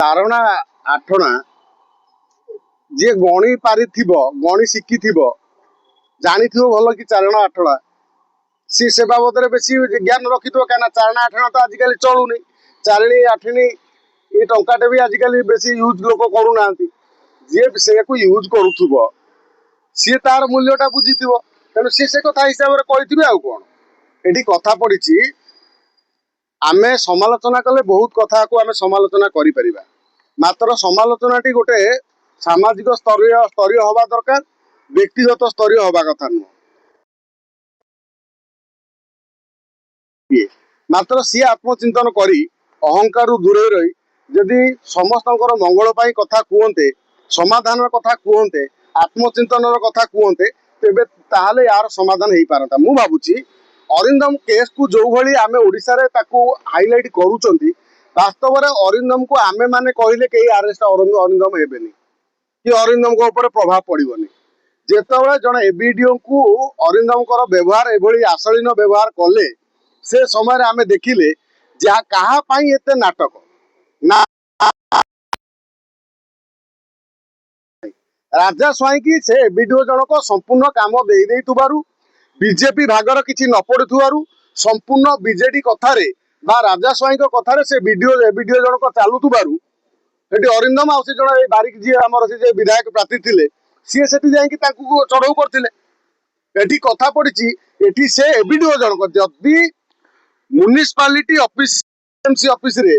ଚାରଣା ଆଠଣା ଯିଏ ଗଣି ପାରିଥିବ ଗଣି ଶିଖିଥିବ ଜାଣିଥିବ ଭଲ କି ଚାରଣା ଆଠଣା सी से बाबद बेसी ज्ञान रखी थो क्या चारणा आठना तो आजिकल चलुनी चारिणी आठिणी ये टंकाटे भी आजिकल बेसी यूज लोक करूना जी से यूज करुव सी तार मूल्यटा बुझी तेणु सी से कथा हिसाब से कही आउ कौन ये कथा पड़ी आम समालोचना कले बहुत कथा को आम समालोचना करें मात्र समालोचना गोटे सामाजिक स्तरीय स्तरीय हवा दरकार व्यक्तिगत स्तरीय हवा कथा नुह मात्र सी आत्मचिंतन करी अहंकार दूरे रही जदि समस्त मंगल कथा कहते समाधान कथा कहते आत्मचिंतन कथा कहते तेबे ताहले यार समाधान हो पारता मु भावुची अरिंदम केस को जो भली आमे ओडिशा रे ताकू हाइलाइट करूचंती वास्तव में अरिंदम को आमे माने कहले कई अरेस्ट अरिंदम हेबेनी कि अरिंदम को ऊपर प्रभाव पड़िबनी जेतेबेले जने एबीडीओ को अरिंदम कर व्यवहार एभली आशलीन व्यवहार कले से समय आमे देखिले जहाँ कहा पाई एते नाटक ना राजा स्वाई की से एबीडीओ जनक संपूर्ण काम दे देइतुबारु बीजेपी भागर किसी न पड़ुथुबारु संपूर्ण बीजेडी कथारे बा राजा स्वाई कथारे से एबीडीओ जनक चालुथुबारु एटी अरिंदम आ से जण बारिक जी हमर से विधायक प्रार्थी थिले सी सेठी जाई कि ताकू चढ़ऊ करथिले एटी कथा पड़ी एटी से एबीडीओ जनक जदी म्युनिसिपालिटी ऑफिस एमसी ऑफिस रे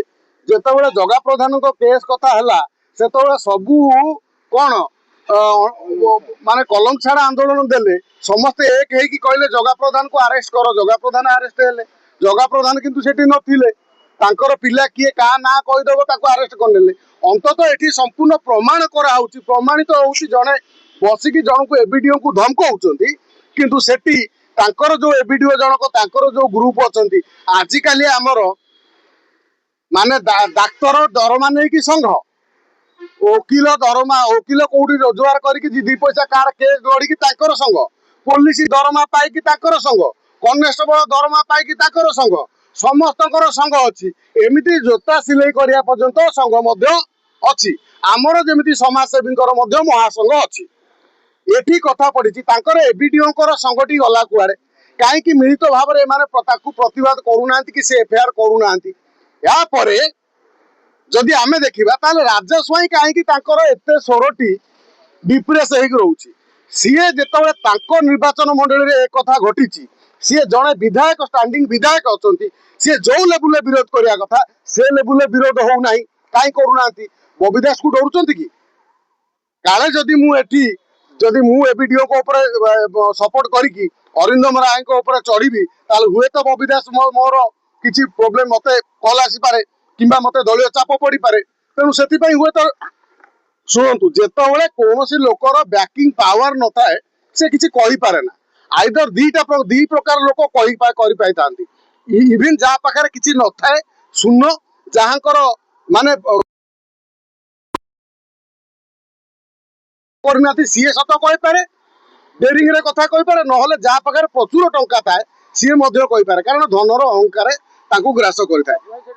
जेतेबेले जगा प्रधान को केस कथा हला सेतेबेले सबू कोन माने कलम छाड़ा आंदोलन देले समस्ते एक है कि कहले जगा प्रधान को अरेस्ट करो जगा प्रधान अरेस्ट हेले जगा प्रधान किंतु सेठी नथिले तांकर पिला किए का ना कहीदेव ताको अरेस्ट करनेले अंततः एठी संपूर्ण प्रमाण करा होउची प्रमाणित होउची जणे बसिकी जणको एबीडीओ को धमकाउचंती किंतु सेठी तांकर जो एबीडीओ जनक तांकर जो ग्रुप अछंती आजिकाली आमर माने डाक्तर दरमा नै कि संघ वकील दरमा वकील कौटी रोजगार करके दी पैसा कार केस लड़की ताकर संघ पुलिस दरमा पाई ताकर संघ कनेस्टेबल दरमा पाई ताकर संघ समस्त संघ अच्छी एमती जोता सिलाई करिया पर्यंत संघ मध्य अच्छी आमर जमी समाजसेवी महासंघ अच्छी एठी कथा पड़ी एबीडीओ संघटी गला कुआड़े कहीं मिलित भाव में प्रतिवाद करूना कि से एफआईआर करूना यापर जदि आमे देखिबा ताले राजा स्वाई कहीं एते स्वरटी डिप्रेस होगी रोचे सीए जेतेबेले तांको निर्वाचन मंडली रे एक कथा घटी सीए जड़े विधायक स्टैंडिंग विधायक अच्छा सी जो लेवल विरोध करने कथा से लेवल विरोध होना कहीं करूना बबी दास को डरुंच कि काले जदि मुझे जदि मु एबीडीओ को सपोर्ट करी अरिंदम राय को चढ़ी हुए तो बबी दास मोर किसी प्रोब्लेम मत कल आसीपे कि मत दलीय चाप पड़ पारे तेणु से हुए तो शुणु जितेबाला कौन लोकर बैकिंग पावर न थाए से किसी कहीपे ना आइदर दी प्रकार लोक कही इवन जहाँ पाखे किसी न थाए शून्य जहाँकर माने करना सीए सत कहीपे डेरिंग रे कथा कहीपे ना जहाँ पाखे प्रचुर टंका थाए सी कहीपे कारण धनर अहंकार ग्रास करें।